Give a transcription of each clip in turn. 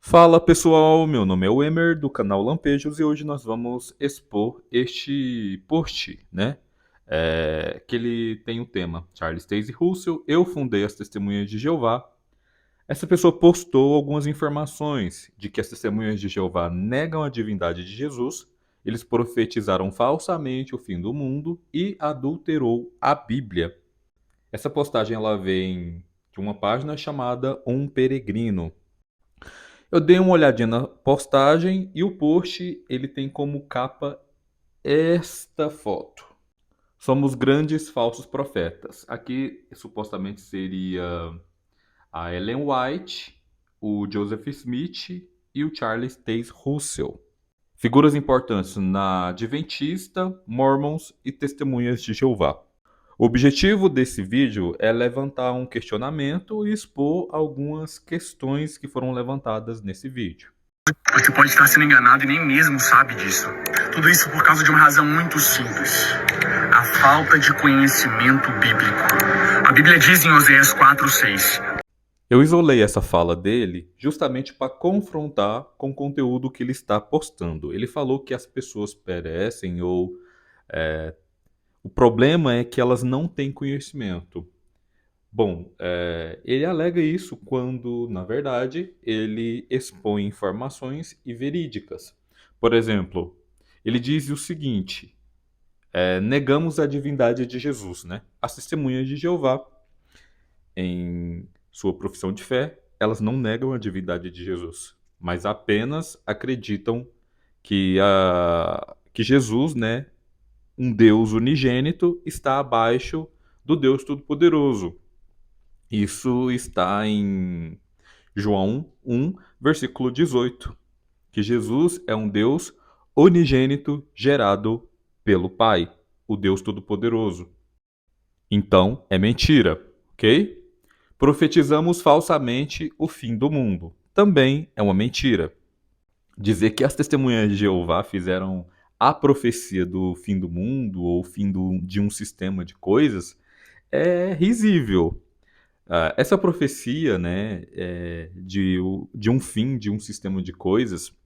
Fala pessoal, meu nome é o Emer do canal Lampejos e hoje nós vamos expor este post, né? Que ele tem o tema Charles Taze Russell, eu fundei as Testemunhas de Jeová. Essa pessoa postou algumas informações de que as Testemunhas de Jeová negam a divindade de Jesus, eles profetizaram falsamente o fim do mundo e adulterou a Bíblia. Essa postagem ela vem de uma página chamada Um Peregrino. Eu dei uma olhadinha na postagem e o post ele tem como capa esta foto. Somos grandes falsos profetas. Aqui supostamente seria a Ellen White, o Joseph Smith e o Charles Taze Russell. Figuras importantes na Adventista, Mormons e Testemunhas de Jeová. O objetivo desse vídeo é levantar um questionamento e expor algumas questões que foram levantadas nesse vídeo. Você pode estar sendo enganado e nem mesmo sabe disso. Tudo isso por causa de uma razão muito simples: a falta de conhecimento bíblico. A Bíblia diz em Oséias 4:6. Eu isolei essa fala dele justamente para confrontar com o conteúdo que ele está postando. Ele falou que as pessoas perecem ou o problema é que elas não têm conhecimento. Bom, ele alega isso quando, na verdade, ele expõe informações e verídicas. Por exemplo, ele diz o seguinte: negamos a divindade de Jesus, né? As testemunhas de Jeová, em sua profissão de fé, elas não negam a divindade de Jesus, mas apenas acreditam que Jesus, né, um Deus unigênito, está abaixo do Deus Todo-Poderoso. Isso está em João 1, versículo 18, que Jesus é um Deus unigênito gerado pelo Pai, o Deus Todo-Poderoso. Então, é mentira, ok? Profetizamos falsamente o fim do mundo. Também é uma mentira. Dizer que as testemunhas de Jeová fizeram a profecia do fim do mundo ou fim de um sistema de coisas é risível. Essa profecia, né, de um fim de um sistema de coisas,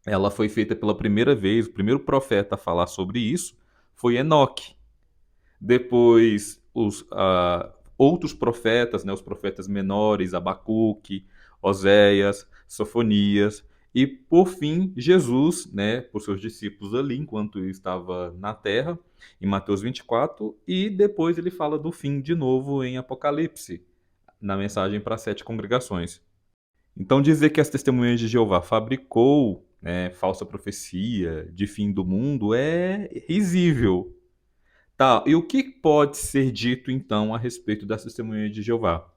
ela foi feita pela primeira vez. O primeiro profeta a falar sobre isso foi Enoque. Depois, outros profetas, né, os profetas menores, Abacuque, Oséias, Sofonias, e por fim, Jesus, né, por seus discípulos ali, enquanto estava na terra, em Mateus 24, e depois ele fala do fim de novo em Apocalipse, na mensagem para as 7 congregações. Então, dizer que as testemunhas de Jeová fabricou, né, falsa profecia de fim do mundo é risível. Tá, e o que pode ser dito então a respeito das testemunhas de Jeová?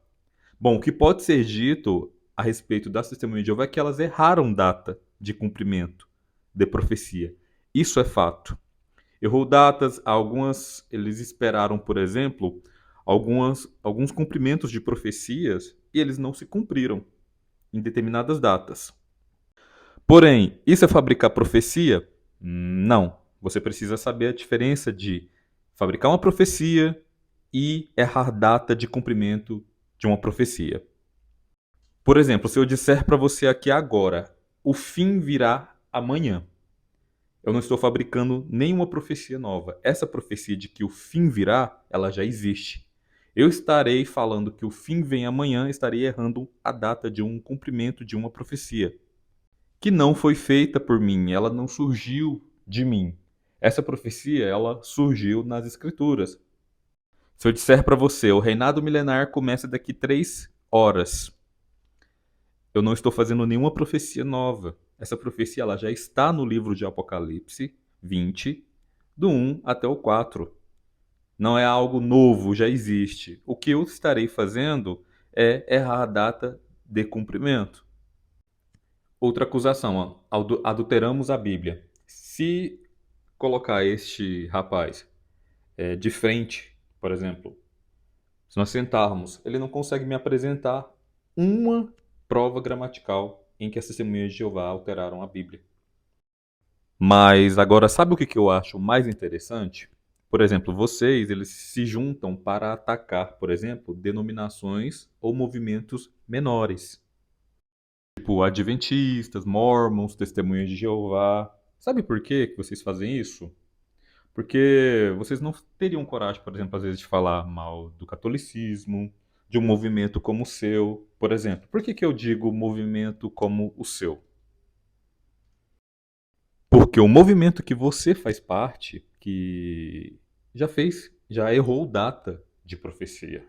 Bom, o que pode ser dito a respeito das testemunhas de Jeová é que elas erraram data de cumprimento de profecia. Isso é fato. Errou datas, algumas eles esperaram, por exemplo, alguns cumprimentos de profecias e eles não se cumpriram em determinadas datas. Porém, isso é fabricar profecia? Não. Você precisa saber a diferença de fabricar uma profecia e errar data de cumprimento de uma profecia. Por exemplo, se eu disser para você aqui agora, o fim virá amanhã, eu não estou fabricando nenhuma profecia nova. Essa profecia de que o fim virá, ela já existe. Eu estarei falando que o fim vem amanhã, estarei errando a data de um cumprimento de uma profecia que não foi feita por mim, ela não surgiu de mim. Essa profecia, ela surgiu nas escrituras. Se eu disser para você, o reinado milenar começa daqui 3 horas, eu não estou fazendo nenhuma profecia nova. Essa profecia ela já está no livro de Apocalipse 20, do 1 até o 4. Não é algo novo, já existe. O que eu estarei fazendo é errar a data de cumprimento. Outra acusação, ó, adulteramos a Bíblia. Se colocar este rapaz de frente, por exemplo, se nós sentarmos, ele não consegue me apresentar uma prova gramatical em que as testemunhas de Jeová alteraram a Bíblia. Mas agora, sabe o que eu acho mais interessante? Por exemplo, vocês eles se juntam para atacar, por exemplo, denominações ou movimentos menores. Tipo adventistas, mormons, testemunhas de Jeová. Sabe por quê que vocês fazem isso? Porque vocês não teriam coragem, por exemplo, às vezes de falar mal do catolicismo, de um movimento como o seu, por exemplo. Por que que eu digo movimento como o seu? Porque o movimento que você faz parte, que já errou data de profecia.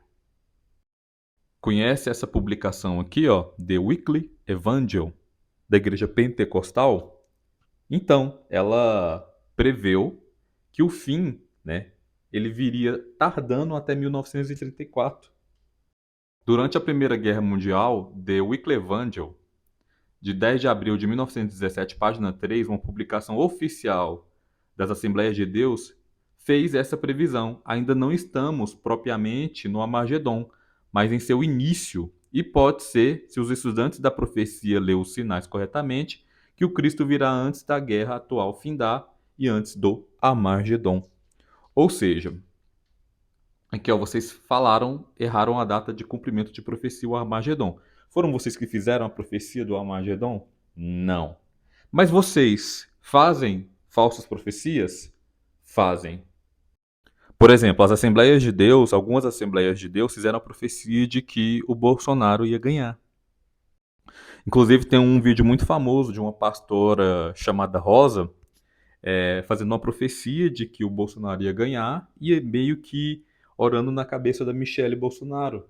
Conhece essa publicação aqui, ó, The Weekly Evangel, da Igreja Pentecostal? Então, ela preveu que o fim, né, ele viria tardando até 1934. Durante a Primeira Guerra Mundial, The Weekly Evangel, de 10 de abril de 1917, página 3, uma publicação oficial das Assembleias de Deus, fez essa previsão. Ainda não estamos propriamente no Armagedon, mas em seu início. E pode ser, se os estudantes da profecia ler os sinais corretamente, que o Cristo virá antes da guerra atual findar e antes do Armagedon. Ou seja, aqui ó, vocês falaram, erraram a data de cumprimento de profecia, o Armagedon. Foram vocês que fizeram a profecia do Armagedon? Não. Mas vocês fazem falsas profecias? Fazem. Por exemplo, as Assembleias de Deus, algumas Assembleias de Deus fizeram a profecia de que o Bolsonaro ia ganhar. Inclusive tem um vídeo muito famoso de uma pastora chamada Rosa, fazendo uma profecia de que o Bolsonaro ia ganhar e meio que orando na cabeça da Michelle Bolsonaro.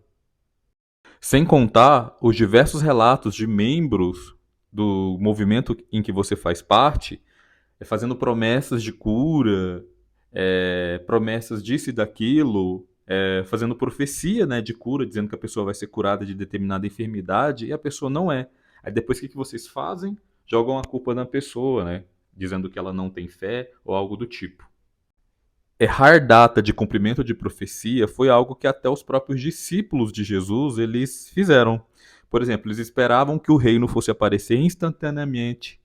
Sem contar os diversos relatos de membros do movimento em que você faz parte, fazendo promessas de cura, promessas disso e daquilo, fazendo profecia, né, de cura, dizendo que a pessoa vai ser curada de determinada enfermidade e a pessoa não é. Aí depois o que vocês fazem? Jogam a culpa na pessoa, né, dizendo que ela não tem fé ou algo do tipo. Errar data de cumprimento de profecia foi algo que até os próprios discípulos de Jesus eles fizeram. Por exemplo, eles esperavam que o reino fosse aparecer instantaneamente.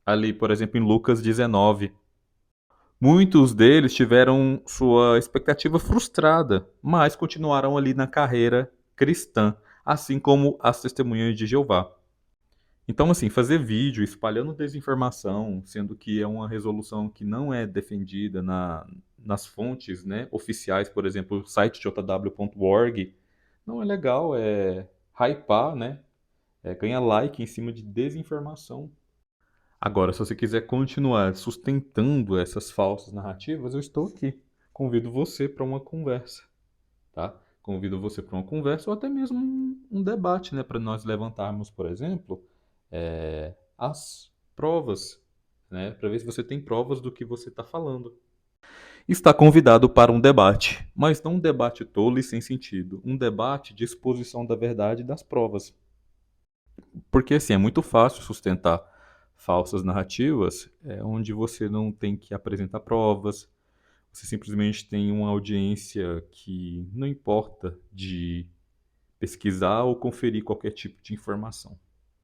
Ali, por exemplo, em Lucas 19. Muitos deles tiveram sua expectativa frustrada, mas continuaram ali na carreira cristã, assim como as testemunhas de Jeová. Então, assim, fazer vídeo espalhando desinformação, sendo que é uma resolução que não é defendida nas fontes, né, oficiais, por exemplo, o site jw.org, não é legal, é hypar, né, ganhar like em cima de desinformação. Agora, se você quiser continuar sustentando essas falsas narrativas, eu estou aqui. Convido você para uma conversa, tá? Convido você para uma conversa ou até mesmo um debate, né, para nós levantarmos, por exemplo, as provas, né, para ver se você tem provas do que você está falando. Está convidado para um debate, mas não um debate tolo e sem sentido, um debate de exposição da verdade e das provas. Porque assim, é muito fácil sustentar falsas narrativas, onde você não tem que apresentar provas, você simplesmente tem uma audiência que não importa de pesquisar ou conferir qualquer tipo de informação.